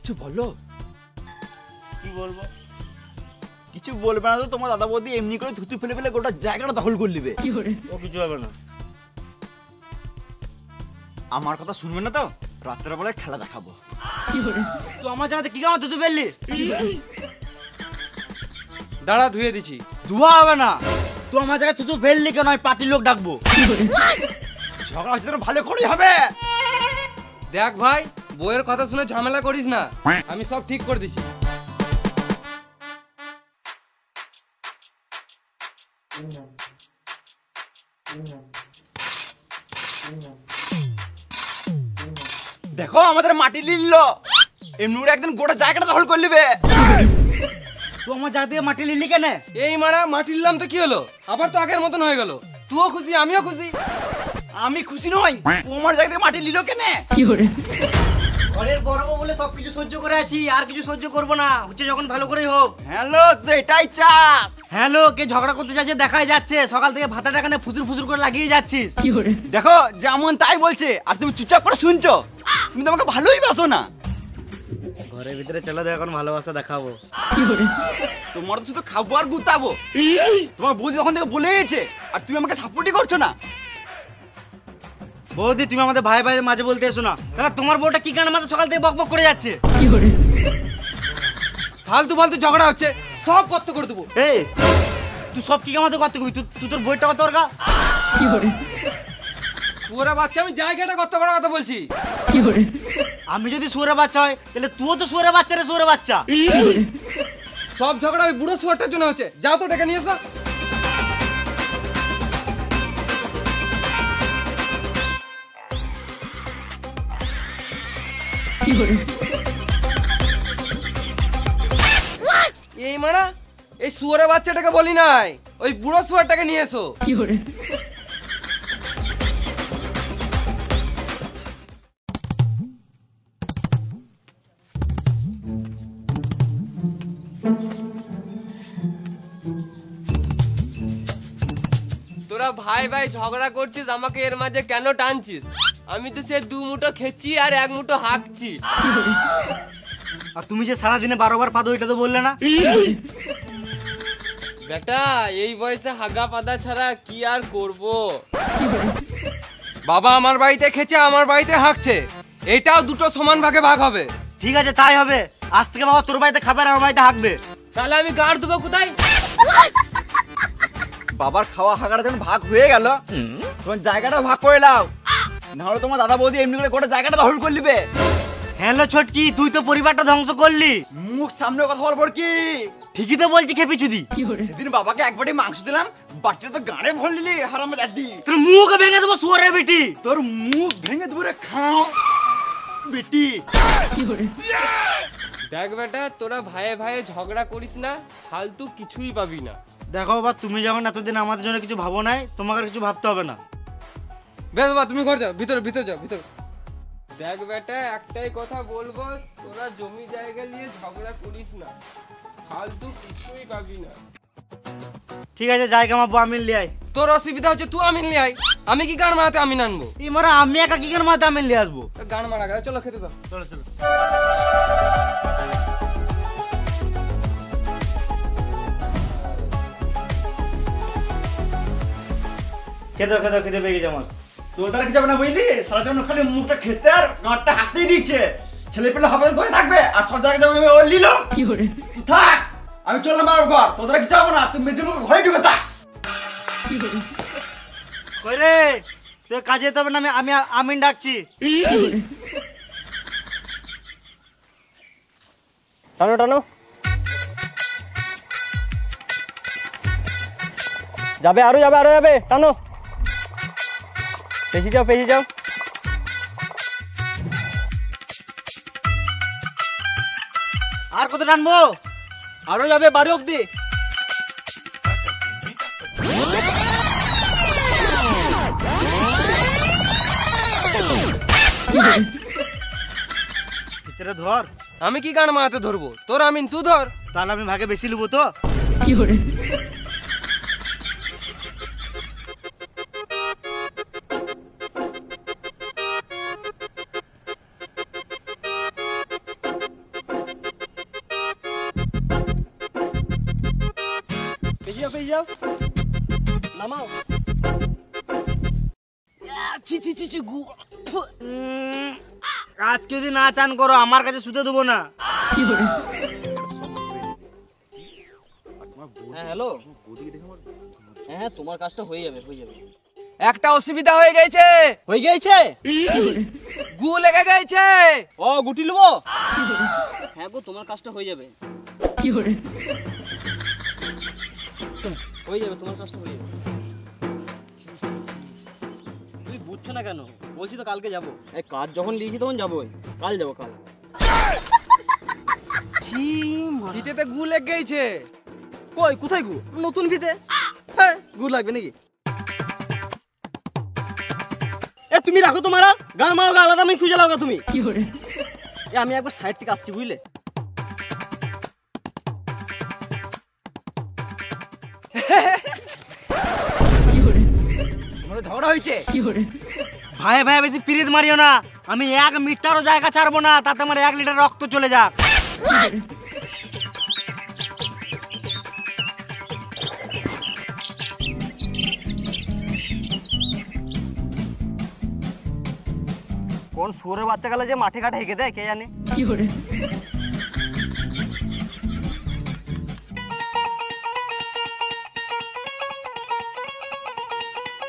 কিছু বলো। কি বলবো? কিছু বলবে না তো, তোমার দাদা বৌদি এমনি করে থুতু ফেলে ফেলে গোটা জায়গাটা দখল করে নেবে। ও কিছু হবে না। আমার কথা শুনবে না তো, রাত্রের বেলায় খেলা দেখাবো। তো আমার জায়গাতে কি কামাতে তুই ফেললি? দাঁড়া ধুয়ে দিছি। ধোয়া হবে না। তো আমার জায়গায় তুই ফেললি কেন? আমি পার্টির লোক ডাকবো। ঝগড়া হচ্ছে তো ভালো করেই হবে। দেখ ভাই, বইয়ের কথা শুনে ঝামেলা করিস না, আমি সব ঠিক করে দিছি। দেখো আমাদের মাটি লিলল, এমনি করে একদিন গোটা জায়গাটা দখল করে নেবে। তো আমার জায়গা থেকে মাটি লিলি কেন? এই মারা মাটি নিলাম তো কি হলো, আবার তো আগের মতন হয়ে গেল। তুইও খুশি আমিও খুশি। আমি খুশি নই, তোমার জায়গা থেকে মাটি লিল কেন? ঘরের বড় বউ বলে সবকিছু সহ্য করে আছি, আর কিছু সহ্য করবো না। হচ্ছে যখন ভালো করেই হোক। হ্যালো, তো এটাই চাস? হ্যালো, কে ঝগড়া করতে চাচ্ছে দেখাই যাচ্ছে। সকাল থেকে ভাতা টাকা নিয়ে ফুসুর ফুসুর করে লাগিয়ে যাচ্ছিস। দেখো যেমন তাই বলছে, আর তুমি চুপচাপ করে শুনছো। তুমি তো আমাকে ভালোই বাসো না। ঘরের ভিতরে চলে দেখ, এখন ভালোবাসা দেখাবো। তোমার তো শুধু খাবো আর গুতাবো। তোমার বৌদি যখন থেকে বলে গেছে, আর তুমি আমাকে সাপোর্টই করছো না। বৌদি, তুমি আমাদের ভাই ভাই মাঝে বলতে এসো না। তাহলে তোমার বউটা কি কারণে মাঝে সকাল থেকে বক বক করে যাচ্ছে? ফালতু ফালতু ঝগড়া হচ্ছে, সব কত করে দেবো। এই তুই সব কি কামাতে করতে কবি? তুই তোর বইটা কত ওরকা? পুরা বাচ্চা, আমি জায়গাটা কত করার কথা বলছি। আমি যদি শুয়োরের বাচ্চা হয়, তাহলে তুইও তো শুয়োরের বাচ্চা রে, শুয়োরের বাচ্চা। সব ঝগড়া ওই বুড়ো শুয়ারটার জন্য হচ্ছে। যাও তো ডেকে নিয়ে এসো। এই মারা, এই শুয়ারের বাচ্চাটাকে বলি নাই, ওই বুড়ো শুয়ারটাকে নিয়ে এসো। তোরা ভাই ভাই ঝগড়া করছিস, আমাকে এর মাঝে কেন টানছিস? আমি তো সে দু মুঠো খেচ্ছি আর এক মুঠো হাঁকছি। আর তুমি যে সারাদিনে 12 বার পাদো, এটা তো বললে না। বেটা, এই বয়সে হাগা পাদা ছাড়া কি আর করব? বাবা আমার বাড়িতে খেছে, আমার বাড়িতে হাঁকছে, এটাও দুটো সমান ভাগে ভাগ হবে। ঠিক আছে, তাই হবে। আজ থেকে বাবা তোর বাড়িতে খাবে আর আমার বাড়িতে হাঁকবে। তাহলে আমি গাড় দেবো কোথায়? বাবার খাওয়া হাগাটা যখন ভাগ হয়ে গেল, তোমার জায়গাটা ভাগ করে নাও, নাহলে তোমার দাদা বৌদি এমনি করে গোটা জায়গাটা দখল করে নিবে। হ্যালো ছটকি, তুই তো পরিবারটা ধ্বংস করলি। মুখ সামনে কথা বলবো কি? ঠিকই তো বলছি খেপি চুদি। সেদিন বাবাকে এক বাটি মাংস দিলাম, বাটিটা তো গাড়ে ভরে নিলি হারামজাদি। তোর মুখ ভেঙে দেবো শুয়োরের বেটি। তোর মুখ ভেঙে দেবো রে খাও বেটি। দেখ বেটা, তোরা ভাইয়ে ভাইয়ে ঝগড়া করিস না, ফালতু কিছুই পাবি না। দেখো বাবা, তুমি যখন এতদিন আমাদের জন্য কিছু ভাবো নাই, তোমাকে আর কিছু ভাবতে হবে না। বেশ বাবা, তুমি ঘর যাও, ভিতরে ভিতরে যাও, ভিতরে। দেখ বেটা, একটাই কথা বলবো, তোরা জমি জায়গা নিয়ে ঝগড়া করিস না, ফালতু কিছুই পাবি না। ঠিক আছে, যাই কামাবো, আমিন লিয়ে আয়। তোর অসুবিধা হচ্ছে, তুই আমিন নিয়ে আয়। আমি কি গান মারাতে আমিন আনবো? এই মারা, আমি একা কি করে মাথা আমিন লিয়ে আসবো? গান মারা গেল, চলো খেতে দাও। চলো চলো। খেতে পেয়ে গেছে আমার। তোদের কি যাবে না বুঝলি? সারা জীবন খালি মুখটা খেতে আর গাঁটটা হাতেই দিচ্ছে। ছেলে পেলে হবে করে থাকবে, আর সব জায়গায় যাবে ও লিল। তুই থাক, আমি চললাম বাবার ঘর। তোদের কি যাবো না, তুমি মেয়েদের মুখে ঘরে ঢুকে থাক। কই রে, তুই কাজে যেতে হবে না? আমি আমিন ডাকছি। টানো টানো, যাবে আরো যাবে, আরো যাবে, টানো। পেছি যাও, পেছি যাও। আর কত টানবো? আরো যাবে বাড়ি অব্দি। ভিতরে ধর। আমি কি গান মারাতে ধরবো? তোর আমিন তুই ধর। তাহলে আমি ভাগে বেশি নেবো তো। যাও নামাও। আজকে যদি না চান করো আমার কাছে শুতে দেবো না। হ্যাঁ হ্যালো, হ্যাঁ তোমার কাজটা হয়ে যাবে হয়ে যাবে। একটা অসুবিধা হয়ে গেছে। হয়ে গেছে? গু লেগে গেছে। ও গুটি নেবো? হ্যাঁ গো তোমার কাজটা হয়ে যাবে হয়ে যাবে, তোমার কাজটা হয়ে যাবে। তুমি বুঝছো না কেন? বলছি তো কালকে যাবো। এই কাজ যখন লিখি তখন যাবো, কাল যাবো কাল। ফিতেতে গু লেগে গেছে। কই কোথায় গু? নতুন ফিতে। হ্যাঁ গু লাগবে নাকি? এ তুমি রাখো তোমারা গান মারো, আলাদা আমি খুঁজে লাও তুমি। এ আমি একবার সাইড থেকে আসছি বুঝলে। তোমাদের ঝগড়া হয়েছে? ভাই ভাই বেশি পিরিত মারিও না, আমি 1 মিটারও জায়গা ছাড়বো না, তাতে আমার 1 লিটার রক্ত চলে যাক। কোন শুয়োরের বাচ্চা গেলে যে মাঠে ঘাটে হেগে দেয় কে জানে।